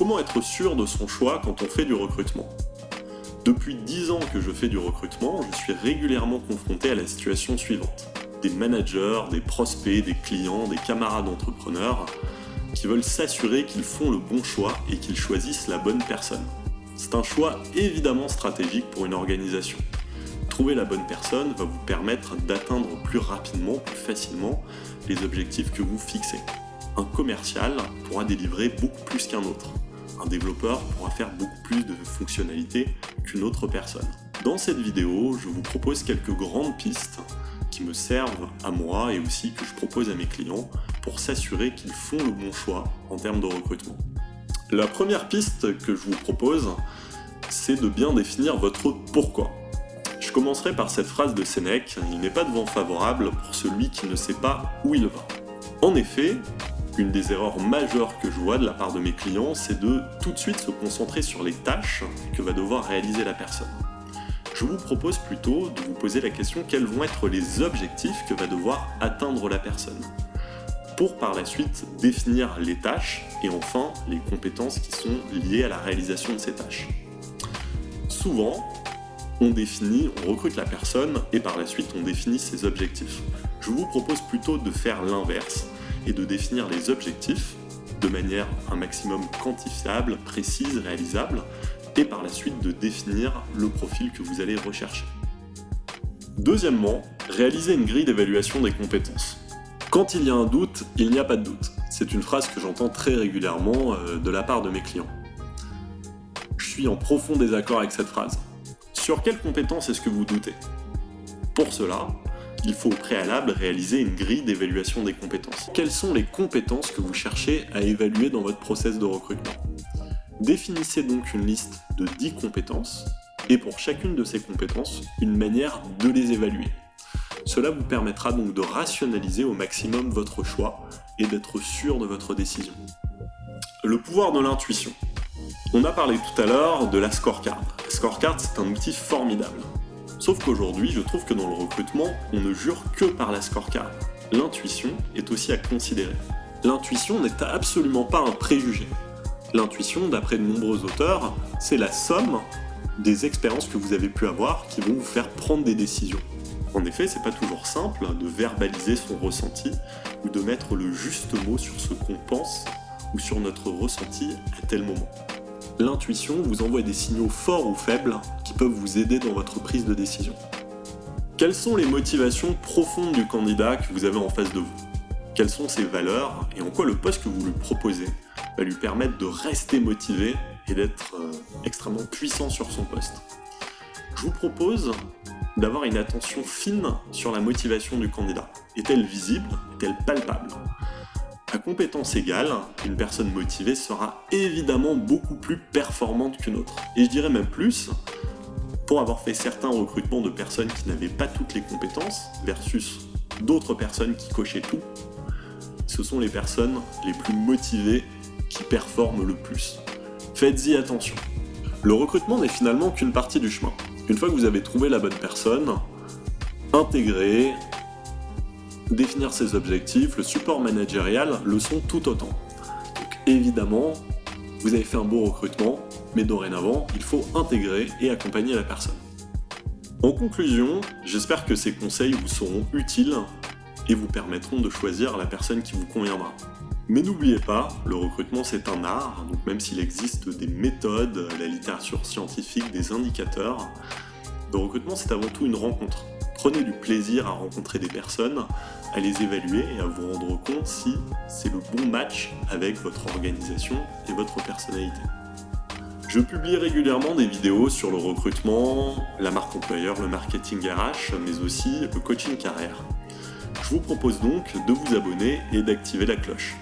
Comment être sûr de son choix quand on fait du recrutement? Depuis 10 ans que je fais du recrutement, je suis régulièrement confronté à la situation suivante. Des managers, des prospects, des clients, des camarades entrepreneurs qui veulent s'assurer qu'ils font le bon choix et qu'ils choisissent la bonne personne. C'est un choix évidemment stratégique pour une organisation. Trouver la bonne personne va vous permettre d'atteindre plus rapidement, plus facilement les objectifs que vous fixez. Un commercial pourra délivrer beaucoup plus qu'un autre. Un développeur pourra faire beaucoup plus de fonctionnalités qu'une autre personne. Dans cette vidéo, je vous propose quelques grandes pistes qui me servent à moi et aussi que je propose à mes clients pour s'assurer qu'ils font le bon choix en termes de recrutement. La première piste que je vous propose, c'est de bien définir votre pourquoi. Je commencerai par cette phrase de Sénèque, « Il n'est pas de vent favorable pour celui qui ne sait pas où il va ». En effet, une des erreurs majeures que je vois de la part de mes clients, c'est de tout de suite se concentrer sur les tâches que va devoir réaliser la personne. Je vous propose plutôt de vous poser la question quels vont être les objectifs que va devoir atteindre la personne, pour par la suite définir les tâches et enfin les compétences qui sont liées à la réalisation de ces tâches. Souvent, on recrute la personne et par la suite on définit ses objectifs. Je vous propose plutôt de faire l'inverse et de définir les objectifs de manière un maximum quantifiable, précise, réalisable, et par la suite de définir le profil que vous allez rechercher. Deuxièmement, réaliser une grille d'évaluation des compétences. Quand il y a un doute, il n'y a pas de doute. C'est une phrase que j'entends très régulièrement de la part de mes clients. Je suis en profond désaccord avec cette phrase. Sur quelles compétences est-ce que vous doutez? Pour cela, il faut au préalable réaliser une grille d'évaluation des compétences. Quelles sont les compétences que vous cherchez à évaluer dans votre process de recrutement? Définissez donc une liste de 10 compétences et pour chacune de ces compétences, une manière de les évaluer. Cela vous permettra donc de rationaliser au maximum votre choix et d'être sûr de votre décision. Le pouvoir de l'intuition. On a parlé tout à l'heure de la scorecard. La scorecard, c'est un outil formidable. Sauf qu'aujourd'hui, je trouve que dans le recrutement, on ne jure que par la scorecard. L'intuition est aussi à considérer. L'intuition n'est absolument pas un préjugé. L'intuition, d'après de nombreux auteurs, c'est la somme des expériences que vous avez pu avoir qui vont vous faire prendre des décisions. En effet, c'est pas toujours simple de verbaliser son ressenti ou de mettre le juste mot sur ce qu'on pense ou sur notre ressenti à tel moment. L'intuition vous envoie des signaux forts ou faibles qui peuvent vous aider dans votre prise de décision. Quelles sont les motivations profondes du candidat que vous avez en face de vous? Quelles sont ses valeurs et en quoi le poste que vous lui proposez va lui permettre de rester motivé et d'être extrêmement puissant sur son poste? Je vous propose d'avoir une attention fine sur la motivation du candidat. Est-elle visible? Est-elle palpable? À compétence égale, une personne motivée sera évidemment beaucoup plus performante qu'une autre. Et je dirais même plus, pour avoir fait certains recrutements de personnes qui n'avaient pas toutes les compétences versus d'autres personnes qui cochaient tout, ce sont les personnes les plus motivées qui performent le plus. Faites-y attention. Le recrutement n'est finalement qu'une partie du chemin. Une fois que vous avez trouvé la bonne personne, intégrer, définir ses objectifs, le support managérial le sont tout autant. Donc évidemment, vous avez fait un beau recrutement, mais dorénavant, il faut intégrer et accompagner la personne. En conclusion, j'espère que ces conseils vous seront utiles et vous permettront de choisir la personne qui vous conviendra. Mais n'oubliez pas, le recrutement c'est un art, donc même s'il existe des méthodes, la littérature scientifique, des indicateurs, le recrutement c'est avant tout une rencontre. Prenez du plaisir à rencontrer des personnes, à les évaluer et à vous rendre compte si c'est le bon match avec votre organisation et votre personnalité. Je publie régulièrement des vidéos sur le recrutement, la marque employeur, le marketing RH, mais aussi le coaching carrière. Je vous propose donc de vous abonner et d'activer la cloche.